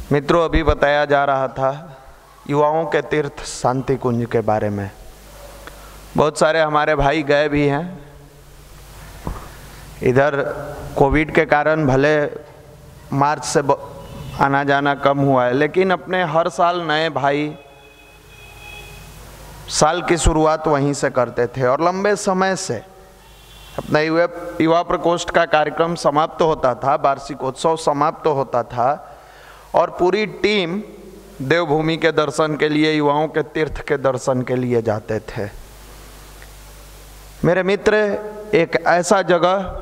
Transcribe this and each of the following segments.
मित्रों, अभी बताया जा रहा था युवाओं के तीर्थ शांति कुंज के बारे में। बहुत सारे हमारे भाई गए भी हैं। इधर कोविड के कारण भले मार्च से आना जाना कम हुआ है, लेकिन अपने हर साल नए भाई साल की शुरुआत वहीं से करते थे और लंबे समय से अपना युवा प्रकोष्ठ का कार्यक्रम समाप्त होता था, वार्षिकोत्सव समाप्त होता था और पूरी टीम देवभूमि के दर्शन के लिए, युवाओं के तीर्थ के दर्शन के लिए जाते थे। मेरे मित्र, एक ऐसा जगह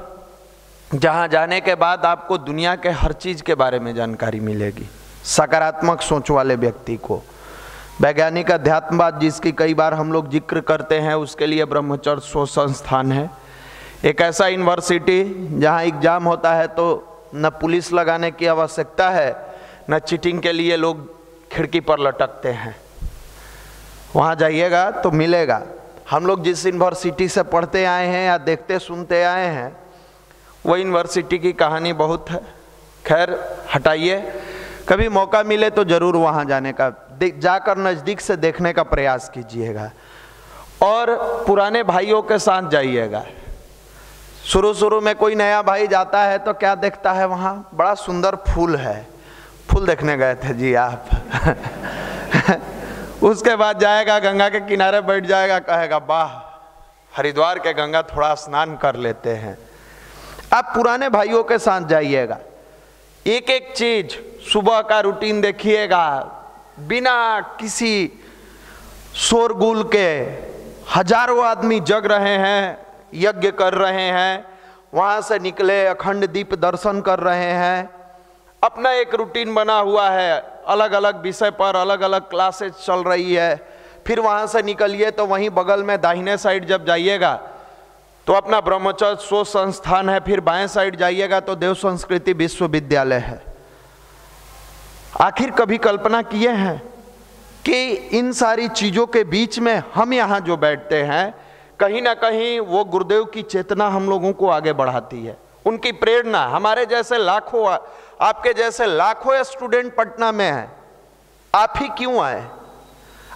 जहां जाने के बाद आपको दुनिया के हर चीज के बारे में जानकारी मिलेगी। सकारात्मक सोच वाले व्यक्ति को, वैज्ञानिक अध्यात्मवाद जिसकी कई बार हम लोग जिक्र करते हैं, उसके लिए ब्रह्मचर्य शोध संस्थान है। एक ऐसा यूनिवर्सिटी जहां एग्जाम होता है तो न पुलिस लगाने की आवश्यकता है, न चीटिंग के लिए लोग खिड़की पर लटकते हैं। वहाँ जाइएगा तो मिलेगा। हम लोग जिस यूनिवर्सिटी से पढ़ते आए हैं या देखते सुनते आए हैं, वो यूनिवर्सिटी की कहानी बहुत है। खैर हटाइए, कभी मौका मिले तो ज़रूर वहाँ जाने का, जाकर नज़दीक से देखने का प्रयास कीजिएगा और पुराने भाइयों के साथ जाइएगा। शुरू में कोई नया भाई जाता है तो क्या देखता है, वहाँ बड़ा सुंदर फूल है, फूल देखने गए थे जी आप उसके बाद जाएगा गंगा के किनारे बैठ जाएगा, कहेगा वाह हरिद्वार के गंगा थोड़ा स्नान कर लेते हैं। आप पुराने भाइयों के साथ जाइएगा, एक एक चीज सुबह का रूटीन देखिएगा, बिना किसी शोरगुल के हजारों आदमी जग रहे हैं, यज्ञ कर रहे हैं, वहां से निकले अखंड दीप दर्शन कर रहे हैं। अपना एक रूटीन बना हुआ है, अलग अलग विषय पर अलग अलग क्लासेज चल रही है। फिर वहाँ से निकलिए तो वहीं बगल में दाहिने साइड जब जाइएगा तो अपना ब्रह्मचर्य शोध संस्थान है, फिर बाएं साइड जाइएगा तो देव संस्कृति विश्वविद्यालय है। आखिर कभी कल्पना किए हैं कि इन सारी चीज़ों के बीच में हम यहाँ जो बैठते हैं, कहीं ना कहीं वो गुरुदेव की चेतना हम लोगों को आगे बढ़ाती है, उनकी प्रेरणा। हमारे जैसे लाखों, आपके जैसे लाखों स्टूडेंट पटना में हैं, आप ही क्यों आए?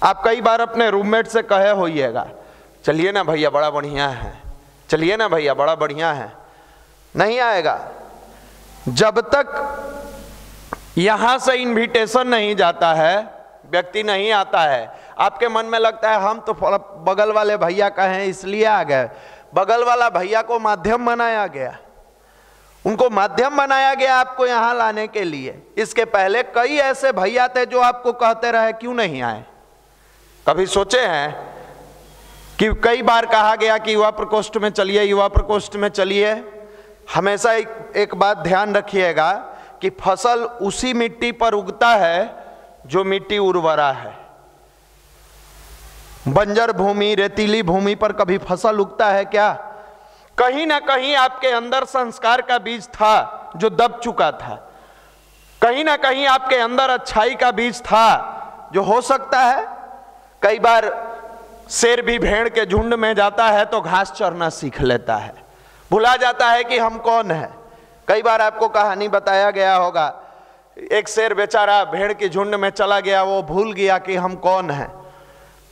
आप कई बार अपने रूममेट से कहे होइएगा, चलिए ना भैया बड़ा बढ़िया है, चलिए ना भैया बड़ा बढ़िया है। नहीं आएगा जब तक यहां से इनविटेशन नहीं जाता है, व्यक्ति नहीं आता है। आपके मन में लगता है हम तो बगल वाले भैया का हैं इसलिए आ गए। बगल वाला भैया को माध्यम बनाया गया, उनको माध्यम बनाया गया आपको यहां लाने के लिए। इसके पहले कई ऐसे भैया थे जो आपको कहते रहे क्यों नहीं आए। कभी सोचे हैं कि कई बार कहा गया कि युवा प्रकोष्ठ में चलिए, युवा प्रकोष्ठ में चलिए। हमेशा एक बात ध्यान रखिएगा कि फसल उसी मिट्टी पर उगता है जो मिट्टी उर्वरा है। बंजर भूमि, रेतीली भूमि पर कभी फसल उगता है क्या? कहीं ना कहीं आपके अंदर संस्कार का बीज था जो दब चुका था, कहीं ना कहीं आपके अंदर अच्छाई का बीज था जो हो सकता है। कई बार शेर भी भेड़ के झुंड में जाता है तो घास चरना सीख लेता है, भुला जाता है कि हम कौन है। कई बार आपको कहानी बताया गया होगा, एक शेर बेचारा भेड़ के झुंड में चला गया, वो भूल गया कि हम कौन है।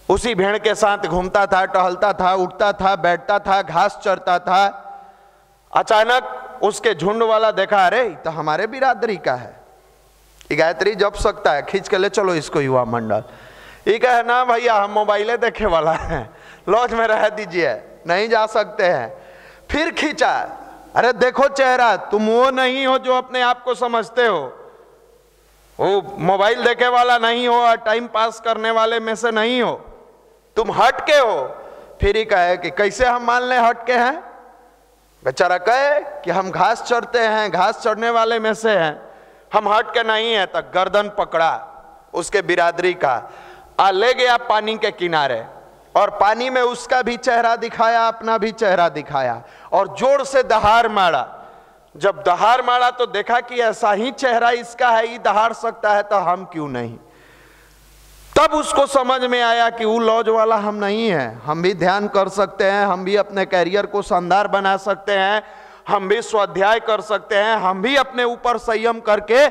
उसी भेड़ के साथ घूमता था, टहलता था, उठता था, बैठता था, घास चरता था। अचानक उसके झुंड वाला देखा, अरे तो हमारे बिरादरी का है, ये गायत्री जप सकता है, खींच के ले चलो इसको युवा मंडल। ये कहे ना भैया हम मोबाइले देखे वाला है, लॉज में रह दीजिए, नहीं जा सकते हैं। फिर खींचा, अरे देखो चेहरा, तुम वो नहीं हो जो अपने आप को समझते हो, वो मोबाइल देखे वाला नहीं हो और टाइम पास करने वाले में से नहीं हो, तुम हट के हो। फिर ही कहे कि कैसे हम मान लें हट के हैं? बेचारा कहे कि हम घास चरते हैं, घास चरने वाले में से हैं, हम हट के नहीं है। तक गर्दन पकड़ा उसके बिरादरी का, ले गया पानी के किनारे और पानी में उसका भी चेहरा दिखाया, अपना भी चेहरा दिखाया और जोर से दहाड़ मारा। जब दहाड़ मारा तो देखा कि ऐसा ही चेहरा इसका है, ये दहाड़ सकता है तो हम क्यों नहीं। तब उसको समझ में आया कि वो लॉज वाला हम नहीं है, हम भी ध्यान कर सकते हैं, हम भी अपने कैरियर को शानदार बना सकते हैं, हम भी स्वाध्याय कर सकते हैं, हम भी अपने ऊपर संयम करके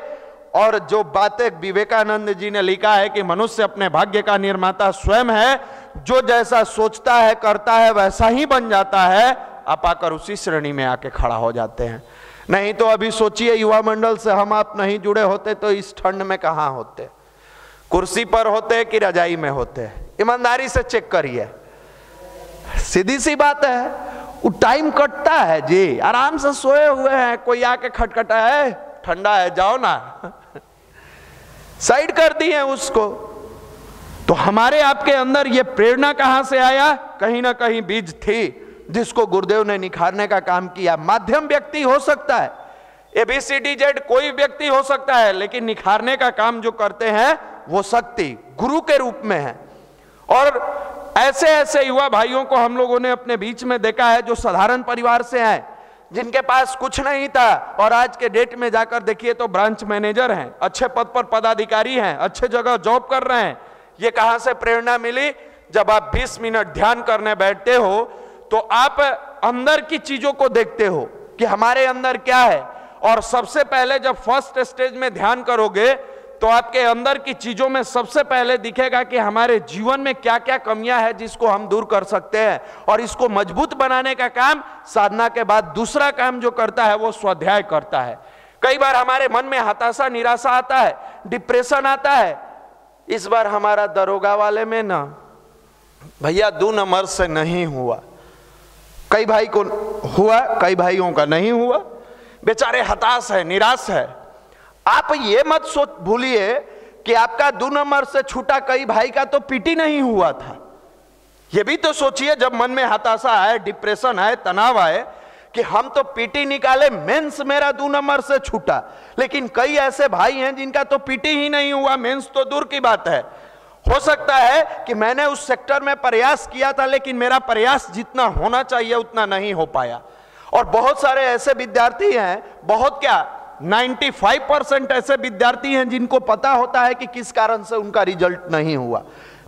और जो बातें विवेकानंद जी ने लिखा है कि मनुष्य अपने भाग्य का निर्माता स्वयं है, जो जैसा सोचता है करता है वैसा ही बन जाता है, आप आकर उसी श्रेणी में आके खड़ा हो जाते हैं। नहीं तो अभी सोचिए, युवा मंडल से हम आप नहीं जुड़े होते तो इस ठंड में कहां होते, कुर्सी पर होते कि रजाई में होते? ईमानदारी से चेक करिए, सीधी सी बात है। वो टाइम कटता है जी, आराम से सोए हुए हैं, कोई आके खटखटा है, ठंडा है जाओ ना, साइड कर दिए उसको। तो हमारे आपके अंदर ये प्रेरणा कहां से आया? कहीं ना कहीं बीज थी जिसको गुरुदेव ने निखारने का काम किया। माध्यम व्यक्ति हो सकता है, ABCDZ कोई व्यक्ति हो सकता है, लेकिन निखारने का काम जो करते हैं वो शक्ति गुरु के रूप में है। और ऐसे ऐसे युवा भाइयों को हम लोगों ने अपने बीच में देखा है जो साधारण परिवार से आए, जिनके पास कुछ नहीं था और आज के डेट में जाकर देखिए तो ब्रांच मैनेजर हैं, अच्छे पद पर पदाधिकारी हैं, अच्छे जगह जॉब कर रहे हैं। ये कहां से प्रेरणा मिली? जब आप 20 मिनट ध्यान करने बैठते हो तो आप अंदर की चीजों को देखते हो कि हमारे अंदर क्या है, और सबसे पहले जब फर्स्ट स्टेज में ध्यान करोगे तो आपके अंदर की चीजों में सबसे पहले दिखेगा कि हमारे जीवन में क्या क्या कमियां हैं जिसको हम दूर कर सकते हैं, और इसको मजबूत बनाने का काम साधना के बाद दूसरा काम जो करता है वो स्वाध्याय करता है। कई बार हमारे मन में हताशा निराशा आता है, डिप्रेशन आता है। इस बार हमारा दरोगा वाले में ना भैया 2 नंबर से नहीं हुआ, कई भाई को हुआ, कई भाइयों का नहीं हुआ, बेचारे हताश है, निराश है। आप ये मत सोच भूलिए कि आपका 2 नंबर से छूटा कई भाई का तो पीटी नहीं हुआ था। ये भी तो सोचिए, जब मन में हताशा आए, डिप्रेशन आए, तनाव आए कि हम तो पीटी निकाले, मेंस मेरा 2 नंबर से छूटा, लेकिन कई ऐसे भाई हैं जिनका तो पीटी ही नहीं हुआ, मेंस तो दूर की बात है। हो सकता है कि मैंने उस सेक्टर में प्रयास किया था लेकिन मेरा प्रयास जितना होना चाहिए उतना नहीं हो पाया। और बहुत सारे ऐसे विद्यार्थी हैं, बहुत क्या 95% ऐसे विद्यार्थी हैं जिनको पता होता है कि किस कारण से उनका रिजल्ट नहीं हुआ।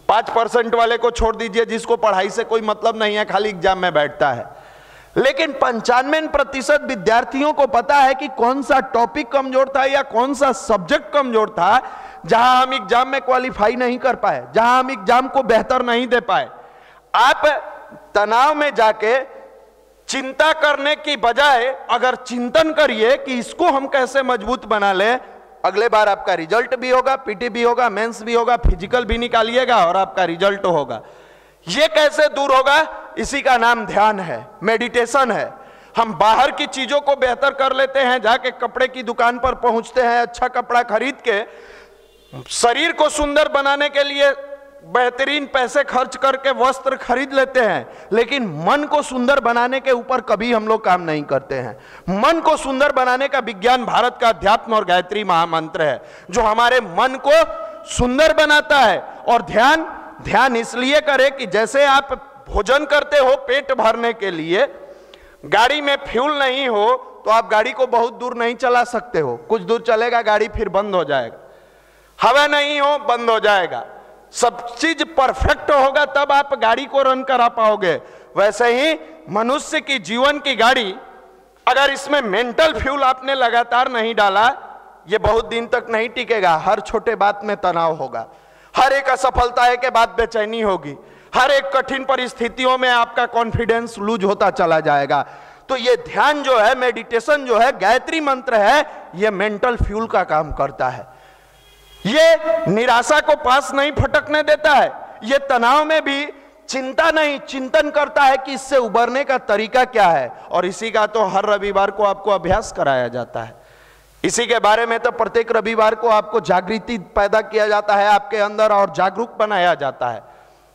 5% वाले को छोड़ दीजिए जिसको पढ़ाई से कोई मतलब नहीं है, खाली एग्जाम में बैठता है। लेकिन 95% विद्यार्थियों को पता है कि कौन सा टॉपिक कमजोर था या कौन सा सब्जेक्ट कमजोर था, जहां हम एग्जाम में क्वालिफाई नहीं कर पाए, जहां हम एग्जाम को बेहतर नहीं दे पाए। आप तनाव में जाके चिंता करने की बजाय अगर चिंतन करिए कि इसको हम कैसे मजबूत बना ले, अगले बार आपका रिजल्ट भी होगा, पीटी भी होगा, मेंस भी होगा, फिजिकल भी निकालिएगा और आपका रिजल्ट होगा। ये कैसे दूर होगा? इसी का नाम ध्यान है, मेडिटेशन है। हम बाहर की चीजों को बेहतर कर लेते हैं, जाके कपड़े की दुकान पर पहुंचते हैं, अच्छा कपड़ा खरीद के शरीर को सुंदर बनाने के लिए बेहतरीन पैसे खर्च करके वस्त्र खरीद लेते हैं, लेकिन मन को सुंदर बनाने के ऊपर कभी हम लोग काम नहीं करते हैं। मन को सुंदर बनाने का विज्ञान भारत का अध्यात्म और गायत्री महामंत्र है, जो हमारे मन को सुंदर बनाता है। और ध्यान इसलिए करें कि जैसे आप भोजन करते हो पेट भरने के लिए, गाड़ी में फ्यूल नहीं हो तो आप गाड़ी को बहुत दूर नहीं चला सकते हो, कुछ दूर चलेगा गाड़ी फिर बंद हो जाएगा, हवा नहीं हो बंद हो जाएगा, सब चीज परफेक्ट होगा तब आप गाड़ी को रन करा पाओगे। वैसे ही मनुष्य की जीवन की गाड़ी, अगर इसमें मेंटल फ्यूल आपने लगातार नहीं डाला, ये बहुत दिन तक नहीं टिकेगा। हर छोटे बात में तनाव होगा, हर एक असफलता के बाद बेचैनी होगी, हर एक कठिन परिस्थितियों में आपका कॉन्फिडेंस लूज होता चला जाएगा। तो ये ध्यान जो है, मेडिटेशन जो है, गायत्री मंत्र है, ये मेंटल फ्यूल का काम करता है। ये निराशा को पास नहीं फटकने देता है, ये तनाव में भी चिंता नहीं, चिंतन करता है कि इससे उबरने का तरीका क्या है। और इसी का तो हर रविवार को आपको अभ्यास कराया जाता है, इसी के बारे में तो प्रत्येक रविवार को आपको जागृति पैदा किया जाता है आपके अंदर, और जागरूक बनाया जाता है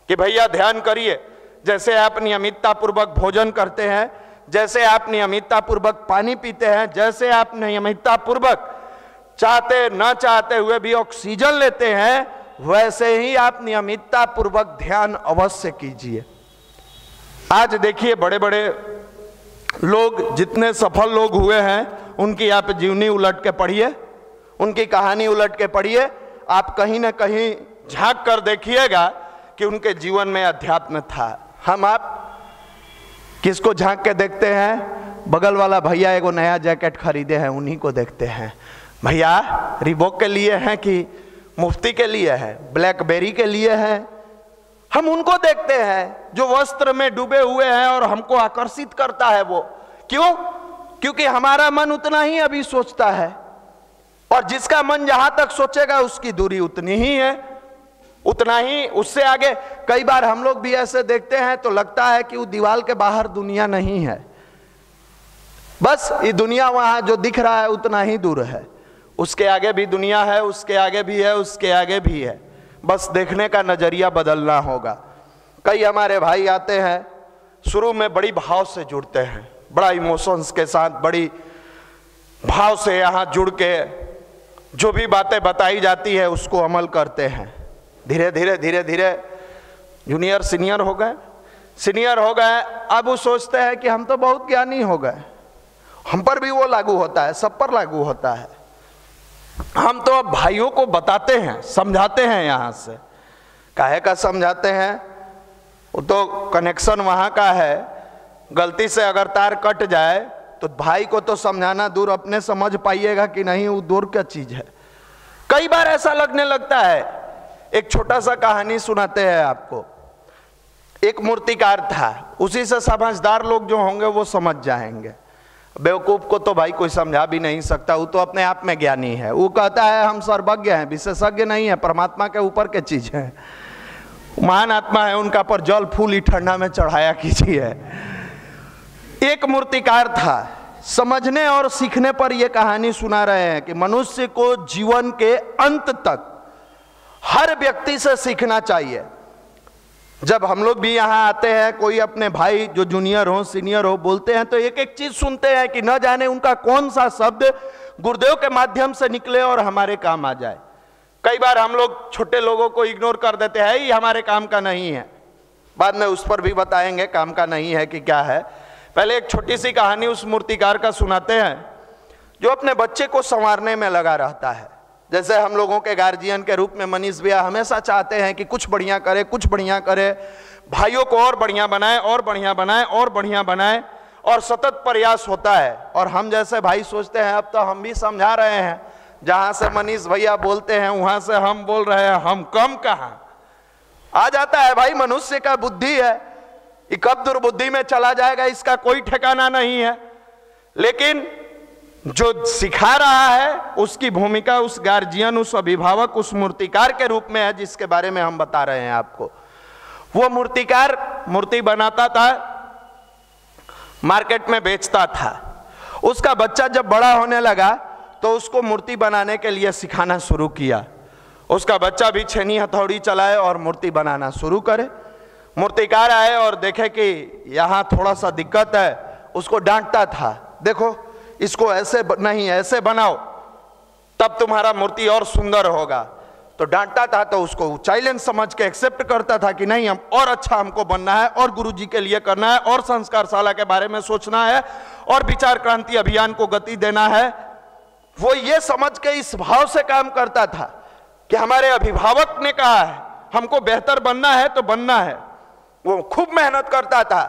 कि भैया ध्यान करिए। जैसे आप नियमितता पूर्वक भोजन करते हैं, जैसे आप नियमितता पूर्वक पानी पीते हैं, जैसे आप नियमितता पूर्वक चाहते न चाहते हुए भी ऑक्सीजन लेते हैं, वैसे ही आप नियमितता पूर्वक ध्यान अवश्य कीजिए। आज देखिए बड़े बड़े लोग, जितने सफल लोग हुए हैं, उनकी आप जीवनी उलट के पढ़िए, उनकी कहानी उलट के पढ़िए, आप कहीं ना कहीं झांक कर देखिएगा कि उनके जीवन में अध्यात्म था। हम आप किसको झांक के देखते हैं? बगल वाला भैया एगो नया जैकेट खरीदे हैं, उन्हीं को देखते हैं। भैया रिबॉक के लिए है कि मुफ्ती के लिए है, ब्लैकबेरी के लिए है? हम उनको देखते हैं जो वस्त्र में डूबे हुए हैं और हमको आकर्षित करता है। वो क्यों? क्योंकि हमारा मन उतना ही अभी सोचता है, और जिसका मन जहां तक सोचेगा उसकी दूरी उतनी ही है, उतना ही, उससे आगे। कई बार हम लोग भी ऐसे देखते हैं तो लगता है कि वो दीवार के बाहर दुनिया नहीं है, बस ये दुनिया वहां जो दिख रहा है उतना ही दूर है, उसके आगे भी दुनिया है, उसके आगे भी है, उसके आगे भी है। बस देखने का नजरिया बदलना होगा। कई हमारे भाई आते हैं, शुरू में बड़ी भाव से जुड़ते हैं, बड़ा इमोशंस के साथ, बड़ी भाव से यहाँ जुड़ के जो भी बातें बताई जाती है उसको अमल करते हैं। धीरे धीरे धीरे धीरे जूनियर सीनियर हो गए, सीनियर हो गए, अब वो सोचते हैं कि हम तो बहुत ज्ञानी हो गए, हम पर भी वो लागू होता है, सब पर लागू होता है। हम तो अब भाइयों को बताते हैं, समझाते हैं। यहाँ से काहे का समझाते हैं? वो तो कनेक्शन वहाँ का है, गलती से अगर तार कट जाए तो भाई को तो समझाना दूर, अपने समझ पाइएगा कि नहीं वो दूर क्या चीज है। कई बार ऐसा लगने लगता है। एक छोटा सा कहानी सुनाते हैं आपको। एक मूर्तिकार था, उसी से समझदार लोग जो होंगे वो समझ जाएंगे, बेवकूफ को तो भाई कोई समझा भी नहीं सकता, वो तो अपने आप में ज्ञानी है। वो कहता है हम सर्वज्ञ हैं, विशेषज्ञ नहीं है, परमात्मा के ऊपर के चीज है, महान आत्मा है, उनका पर जल फूल ठंडा में चढ़ाया कीजिए। एक मूर्तिकार था, समझने और सीखने पर यह कहानी सुना रहे हैं कि मनुष्य को जीवन के अंत तक हर व्यक्ति से सीखना चाहिए। जब हम लोग भी यहाँ आते हैं, कोई अपने भाई जो जूनियर हो सीनियर हो बोलते हैं तो एक एक चीज सुनते हैं कि न जाने उनका कौन सा शब्द गुरुदेव के माध्यम से निकले और हमारे काम आ जाए। कई बार हम लोग छोटे लोगों को इग्नोर कर देते हैं, ये हमारे काम का नहीं है। बाद में उस पर भी बताएंगे काम का नहीं है कि क्या है। पहले एक छोटी सी कहानी उस मूर्तिकार का सुनाते हैं जो अपने बच्चे को संवारने में लगा रहता है। जैसे हम लोगों के गार्जियन के रूप में मनीष भैया हमेशा चाहते हैं कि कुछ बढ़िया करे, कुछ बढ़िया करे, भाइयों को और बढ़िया बनाए, और बढ़िया बनाए, और बढ़िया बनाए, और सतत प्रयास होता है। और हम जैसे भाई सोचते हैं अब तो हम भी समझा रहे हैं, जहां से मनीष भैया बोलते हैं वहां से हम बोल रहे हैं, हम कम कहां। आ जाता है भाई, मनुष्य का बुद्धि है, ये कब दुर्बुद्धि में चला जाएगा इसका कोई ठिकाना नहीं है। लेकिन जो सिखा रहा है उसकी भूमिका उस गार्जियन, उस अभिभावक, उस मूर्तिकार के रूप में है, जिसके बारे में हम बता रहे हैं आपको। वो मूर्तिकार मूर्ति बनाता था, मार्केट में बेचता था। उसका बच्चा जब बड़ा होने लगा तो उसको मूर्ति बनाने के लिए सिखाना शुरू किया। उसका बच्चा भी छेनी हथौड़ी चलाए और मूर्ति बनाना शुरू करे। मूर्तिकार आए और देखे कि यहाँ थोड़ा सा दिक्कत है, उसको डांटता था, देखो इसको ऐसे नहीं ऐसे बनाओ तब तुम्हारा मूर्ति और सुंदर होगा। तो डांटता था तो उसको चैलेंज समझ के एक्सेप्ट करता था कि नहीं, हम और अच्छा हमको बनना है, और गुरुजी के लिए करना है, और संस्कारशाला के बारे में सोचना है, और विचार क्रांति अभियान को गति देना है। वो ये समझ के इस भाव से काम करता था कि हमारे अभिभावक ने कहा है हमको बेहतर बनना है तो बनना है। वो खूब मेहनत करता था,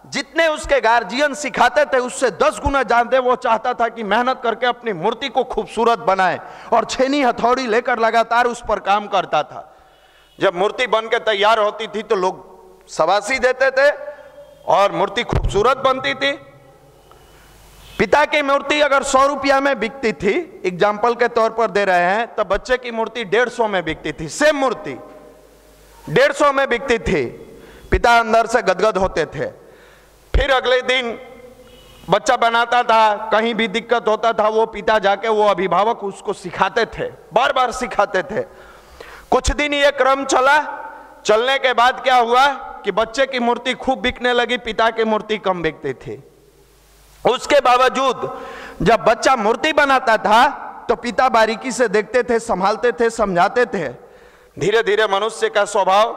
जितने उसके गार्जियन सिखाते थे उससे 10 गुना जानते। वो चाहता था कि मेहनत करके अपनी मूर्ति को खूबसूरत बनाए, और छेनी हथौड़ी लेकर लगातार उस पर काम करता था। जब मूर्ति बन के तैयार होती थी तो लोग शाबाशी देते थे और मूर्ति खूबसूरत बनती थी। पिता की मूर्ति अगर 100 रुपया में बिकती थी, एग्जाम्पल के तौर पर दे रहे हैं, तो बच्चे की मूर्ति 150 में बिकती थी। सेम मूर्ति 150 में बिकती थी। पिता अंदर से गदगद होते थे। फिर अगले दिन बच्चा बनाता था, कहीं भी दिक्कत होता था, वो पिता जाके वो अभिभावक उसको सिखाते थे, बार बार सिखाते थे। कुछ दिन ये क्रम चला। चलने के बाद क्या हुआ कि बच्चे की मूर्ति खूब बिकने लगी, पिता की मूर्ति कम बिकती थी। उसके बावजूद जब बच्चा मूर्ति बनाता था तो पिता बारीकी से देखते थे, संभालते थे, समझाते थे। धीरे धीरे मनुष्य का स्वभाव,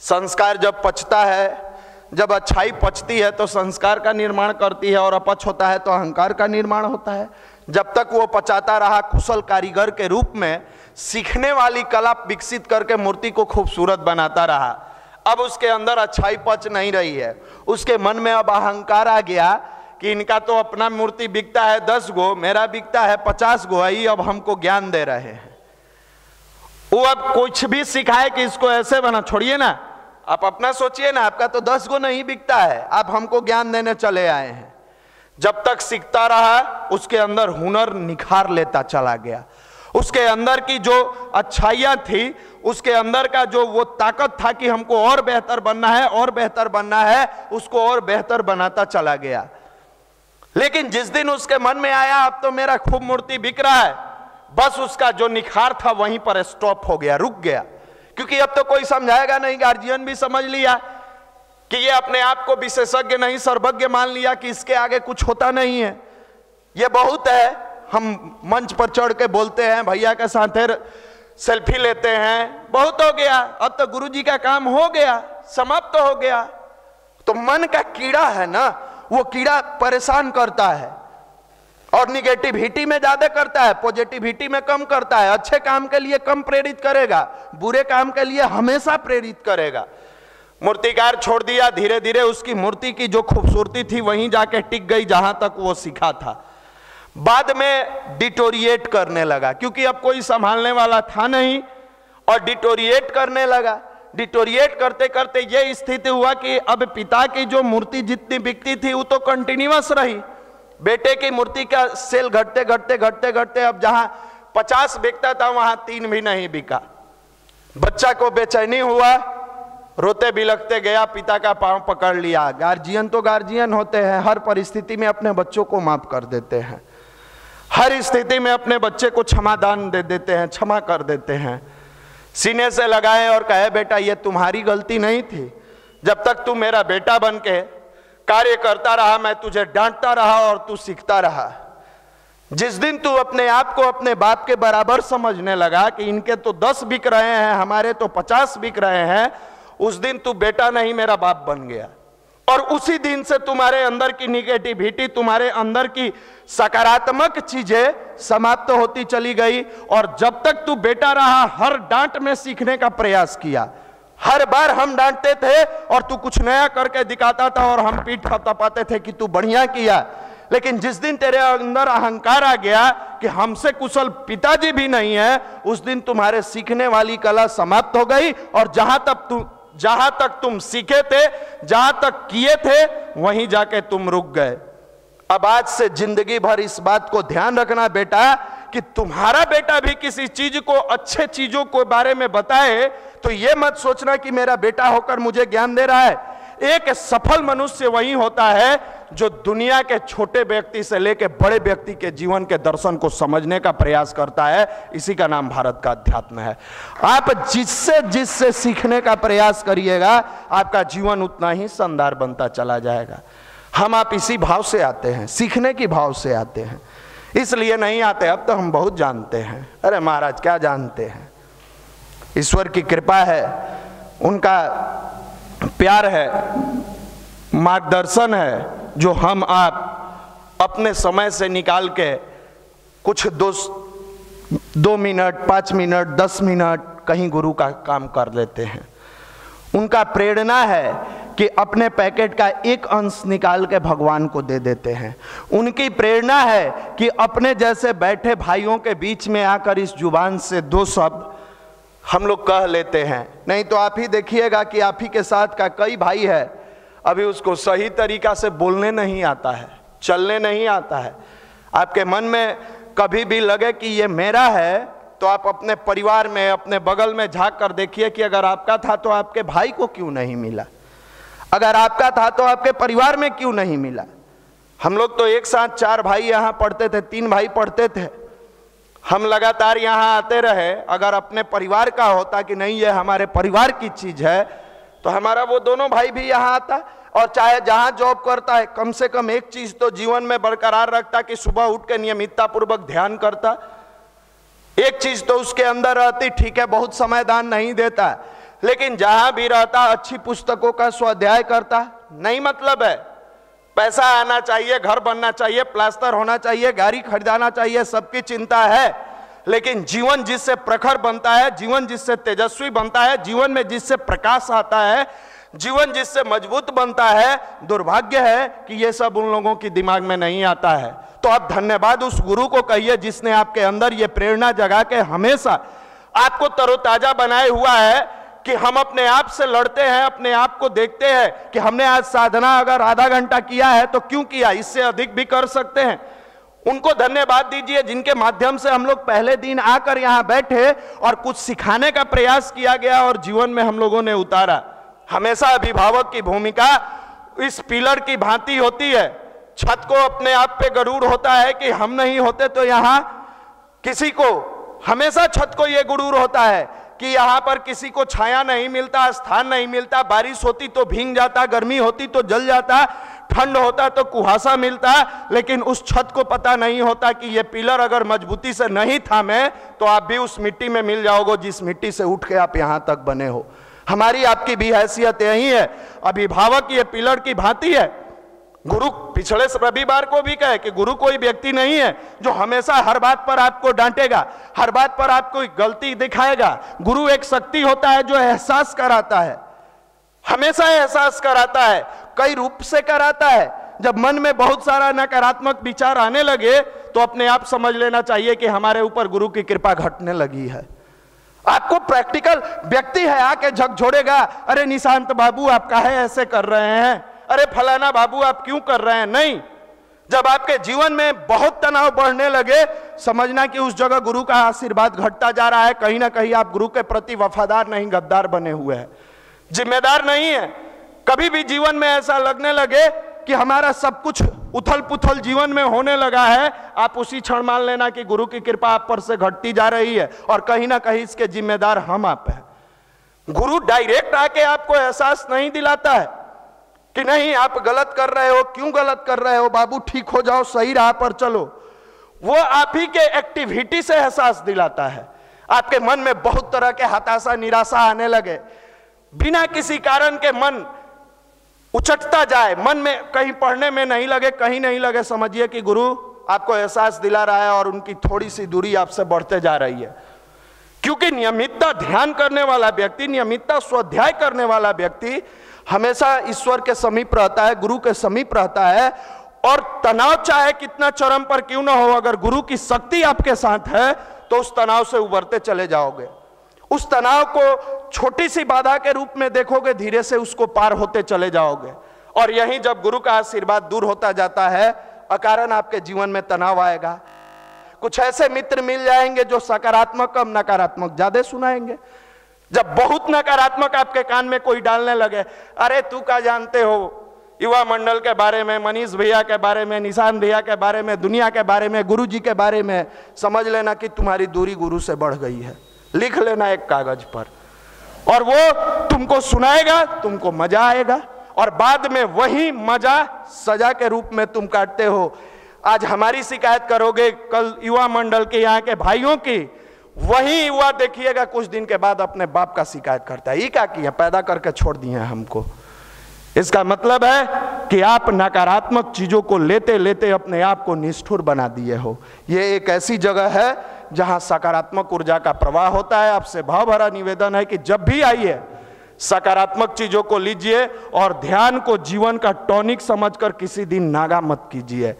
संस्कार जब पचता है, जब अच्छाई पचती है तो संस्कार का निर्माण करती है, और अपच होता है तो अहंकार का निर्माण होता है। जब तक वो पचाता रहा, कुशल कारीगर के रूप में सीखने वाली कला विकसित करके मूर्ति को खूबसूरत बनाता रहा। अब उसके अंदर अच्छाई पच नहीं रही है, उसके मन में अब अहंकार आ गया कि इनका तो अपना मूर्ति बिकता है 10 गो, मेरा बिकता है 50 गो, आई अब हमको ज्ञान दे रहे हैं। वो अब कुछ भी सिखाए कि इसको ऐसे बना, छोड़िए ना, आप अपना सोचिए ना, आपका तो 10 गो नहीं बिकता है, आप हमको ज्ञान देने चले आए हैं। जब तक सीखता रहा उसके अंदर हुनर निखार लेता चला गया, उसके अंदर की जो अच्छाइयां थी, उसके अंदर का जो वो ताकत था कि हमको और बेहतर बनना है और बेहतर बनना है, उसको और बेहतर बनाता चला गया। लेकिन जिस दिन उसके मन में आया अब तो मेरा खूब मूर्ति बिक रहा है, बस उसका जो निखार था वहीं पर स्टॉप हो गया, रुक गया। क्योंकि अब तो कोई समझाएगा नहीं, गार्जियन भी समझ लिया कि ये अपने आप को विशेषज्ञ नहीं सर्वज्ञ मान लिया कि इसके आगे कुछ होता नहीं है, ये बहुत है। हम मंच पर चढ़ के बोलते हैं, भैया के साथ सेल्फी लेते हैं, बहुत हो गया, अब तो गुरुजी का काम हो गया, समाप्त हो गया। तो मन का कीड़ा है ना, वो कीड़ा परेशान करता है और निगेटिविटी में ज्यादा करता है, पॉजिटिविटी में कम करता है। अच्छे काम के लिए कम प्रेरित करेगा, बुरे काम के लिए हमेशा प्रेरित करेगा। मूर्तिकार छोड़ दिया, धीरे धीरे उसकी मूर्ति की जो खूबसूरती थी वहीं जाके टिक गई जहां तक वो सीखा था। बाद में डिटोरिएट करने लगा, क्योंकि अब कोई संभालने वाला था नहीं, और डिटोरिएट करने लगा। डिटोरिएट करते करते ये स्थिति हुआ कि अब पिता की जो मूर्ति जितनी बिकती थी वो तो कंटिन्यूअस रही, बेटे की मूर्ति का सेल घटते घटते घटते घटते अब जहां 50 बिकता था वहां 3 भी नहीं बिका। बच्चा को बेचैनी हुआ, रोते बिलखते गया, पिता का पांव पकड़ लिया। गार्जियन तो गार्जियन होते हैं, हर परिस्थिति में अपने बच्चों को माफ कर देते हैं, हर स्थिति में अपने बच्चे को क्षमादान दे देते हैं, क्षमा कर देते हैं। सीने से लगाए और कहे बेटा ये तुम्हारी गलती नहीं थी, जब तक तू मेरा बेटा बन के कार्य करता रहा मैं तुझे डांटता रहा और तू सीखता रहा। जिस दिन तू अपने आप को अपने बाप के बराबर समझने लगा कि इनके तो 10 बिक रहे हैं, हमारे तो 50 बिक रहे हैं, उस दिन तू बेटा नहीं मेरा बाप बन गया। और उसी दिन से तुम्हारे अंदर की निगेटिविटी, तुम्हारे अंदर की सकारात्मक चीजें समाप्त होती चली गई। और जब तक तू बेटा रहा हर डांट में सीखने का प्रयास किया। हर बार हम डांटते थे और तू कुछ नया करके दिखाता था और हम पीठ थपथपाते थे कि तू बढ़िया किया। लेकिन जिस दिन तेरे अंदर अहंकार आ गया कि हमसे कुशल पिताजी भी नहीं है, उस दिन तुम्हारे सीखने वाली कला समाप्त हो गई। और जहां तक तुम सीखे थे, जहां तक किए थे, वहीं जाके तुम रुक गए। अब आज से जिंदगी भर इस बात को ध्यान रखना बेटा कि तुम्हारा बेटा भी किसी चीज को, अच्छे चीजों को बारे में बताए तो यह मत सोचना कि मेरा बेटा होकर मुझे ज्ञान दे रहा है। एक सफल मनुष्य वही होता है जो दुनिया के छोटे व्यक्ति से लेकर बड़े व्यक्ति के जीवन के दर्शन को समझने का प्रयास करता है। इसी का नाम भारत का अध्यात्म है। आप जिससे सीखने का प्रयास करिएगा आपका जीवन उतना ही शानदार बनता चला जाएगा। हम आप इसी भाव से आते हैं, सीखने की भाव से आते हैं, इसलिए नहीं आते। अब तो हम बहुत जानते हैं। अरे महाराज क्या जानते हैं, ईश्वर की कृपा है, उनका प्यार है, मार्गदर्शन है, जो हम आप अपने समय से निकाल के कुछ 2 मिनट 5 मिनट 10 मिनट कहीं गुरु का काम कर लेते हैं। उनका प्रेरणा है कि अपने पैकेट का एक अंश निकाल के भगवान को दे देते हैं। उनकी प्रेरणा है कि अपने जैसे बैठे भाइयों के बीच में आकर इस जुबान से 2 शब्द हम लोग कह लेते हैं। नहीं तो आप ही देखिएगा कि आप ही के साथ का कई भाई है, अभी उसको सही तरीका से बोलने नहीं आता है, चलने नहीं आता है। आपके मन में कभी भी लगे कि ये मेरा है तो आप अपने परिवार में, अपने बगल में झांक कर देखिए कि अगर आपका था तो आपके भाई को क्यों नहीं मिला, अगर आपका था तो आपके परिवार में क्यों नहीं मिला। हम लोग तो एक साथ 4 भाई यहाँ पढ़ते थे, 3 भाई पढ़ते थे, हम लगातार यहाँ आते रहे। अगर अपने परिवार का होता कि नहीं ये हमारे परिवार की चीज है तो हमारा वो दोनों भाई भी यहाँ आता, और चाहे जहाँ जॉब करता है कम से कम एक चीज तो जीवन में बरकरार रखता कि सुबह उठ के नियमितता पूर्वक ध्यान करता। एक चीज तो उसके अंदर रहती, ठीक है बहुत समय दान नहीं देता, लेकिन जहां भी रहता अच्छी पुस्तकों का स्वाध्याय करता। नहीं मतलब है पैसा आना चाहिए, घर बनना चाहिए, प्लास्टर होना चाहिए, गाड़ी खरीदाना चाहिए, सबकी चिंता है, लेकिन जीवन जिससे प्रखर बनता है, जीवन जिससे तेजस्वी बनता है, जीवन में जिससे प्रकाश आता है, जीवन जिससे मजबूत बनता है। दुर्भाग्य है कि ये सब उन लोगों की दिमाग में नहीं आता है। तो आप धन्यवाद उस गुरु को कहिए जिसने आपके अंदर ये प्रेरणा जगा के हमेशा आपको तरोताजा बनाए हुआ है कि हम अपने आप से लड़ते हैं, अपने आप को देखते हैं कि हमने आज साधना अगर आधा घंटा किया है तो क्यों किया, इससे अधिक भी कर सकते हैं। उनको धन्यवाद दीजिए जिनके माध्यम से हम लोग पहले दिन आकर यहां बैठे और कुछ सिखाने का प्रयास किया गया और जीवन में हम लोगों ने उतारा। हमेशा अभिभावक की भूमिका इस पिलर की भांति होती है। छत को अपने आप पे गरूर होता है कि हम नहीं होते तो यहां किसी को, हमेशा छत को यह गुरूर होता है कि यहां पर किसी को छाया नहीं मिलता, स्थान नहीं मिलता। बारिश होती तो भीग जाता, गर्मी होती तो जल जाता, ठंड होता तो कुहासा मिलता। लेकिन उस छत को पता नहीं होता कि ये पिलर अगर मजबूती से नहीं थामे तो आप भी उस मिट्टी में मिल जाओगे जिस मिट्टी से उठ के आप यहां तक बने हो। हमारी आपकी भी हैसियत यही है। अभिभावक ये पिलर की भांति है। गुरु पिछले रविवार को भी कहे कि गुरु कोई व्यक्ति नहीं है जो हमेशा हर बात पर आपको डांटेगा, हर बात पर आपको गलती दिखाएगा। गुरु एक शक्ति होता है जो एहसास कराता है, हमेशा एहसास कराता है, कई रूप से कराता है। जब मन में बहुत सारा नकारात्मक विचार आने लगे तो अपने आप समझ लेना चाहिए कि हमारे ऊपर गुरु की कृपा घटने लगी है। आपको प्रैक्टिकल व्यक्ति है आके झकझोड़ेगा, अरे निशांत बाबू आप काहे ऐसे कर रहे हैं, अरे फलाना बाबू आप क्यों कर रहे हैं। नहीं, जब आपके जीवन में बहुत तनाव बढ़ने लगे समझना कि उस जगह गुरु का आशीर्वाद घटता जा रहा है। कहीं ना कहीं आप गुरु के प्रति वफादार नहीं, गद्दार बने हुए हैं, जिम्मेदार नहीं है। कभी भी जीवन में ऐसा लगने लगे कि हमारा सब कुछ उथल पुथल जीवन में होने लगा है, आप उसी क्षण मान लेना कि गुरु की कृपा आप पर से घटती जा रही है और कहीं ना कहीं इसके जिम्मेदार हम आप हैं। गुरु डायरेक्ट आके आपको एहसास नहीं दिलाता है कि नहीं आप गलत कर रहे हो, क्यों गलत कर रहे हो बाबू, ठीक हो जाओ, सही राह पर चलो। वो आप ही के एक्टिविटी से एहसास दिलाता है। आपके मन में बहुत तरह के हताशा, निराशा आने लगे, बिना किसी कारण के मन उचटता जाए, मन में कहीं पढ़ने में नहीं लगे, कहीं नहीं लगे, समझिए कि गुरु आपको एहसास दिला रहा है और उनकी थोड़ी सी दूरी आपसे बढ़ते जा रही है। क्योंकि नियमितता ध्यान करने वाला व्यक्ति, नियमितता स्वाध्याय करने वाला व्यक्ति हमेशा ईश्वर के समीप रहता है, गुरु के समीप रहता है। और तनाव चाहे कितना चरम पर क्यों ना हो, अगर गुरु की शक्ति आपके साथ है तो उस तनाव से उबरते चले जाओगे। उस तनाव को छोटी सी बाधा के रूप में देखोगे, धीरे से उसको पार होते चले जाओगे। और यहीं जब गुरु का आशीर्वाद दूर होता जाता है, अकारण आपके जीवन में तनाव आएगा। कुछ ऐसे मित्र मिल जाएंगे जो सकारात्मक कम नकारात्मक ज्यादा सुनाएंगे। जब बहुत नकारात्मक आपके कान में कोई डालने लगे, अरे तू क्या जानते हो युवा मंडल के बारे में, मनीष भैया के बारे में, निशान भैया के बारे में, दुनिया के बारे में, गुरु जी के बारे में, समझ लेना कि तुम्हारी दूरी गुरु से बढ़ गई है। लिख लेना एक कागज पर, और वो तुमको सुनाएगा, तुमको मजा आएगा और बाद में वही मजा सजा के रूप में तुम काटते हो। आज हमारी शिकायत करोगे, कल युवा मंडल के यहाँ के भाइयों की, वही युवा देखिएगा कुछ दिन के बाद अपने बाप का शिकायत करता है, ये क्या किया, पैदा करके छोड़ दिए हमको। इसका मतलब है कि आप नकारात्मक चीजों को लेते लेते अपने आप को निष्ठुर बना दिए हो। ये एक ऐसी जगह है जहां सकारात्मक ऊर्जा का प्रवाह होता है। आपसे भाव भरा निवेदन है कि जब भी आइए सकारात्मक चीजों को लीजिए और ध्यान को जीवन का टॉनिक समझकर किसी दिन नागा मत कीजिए।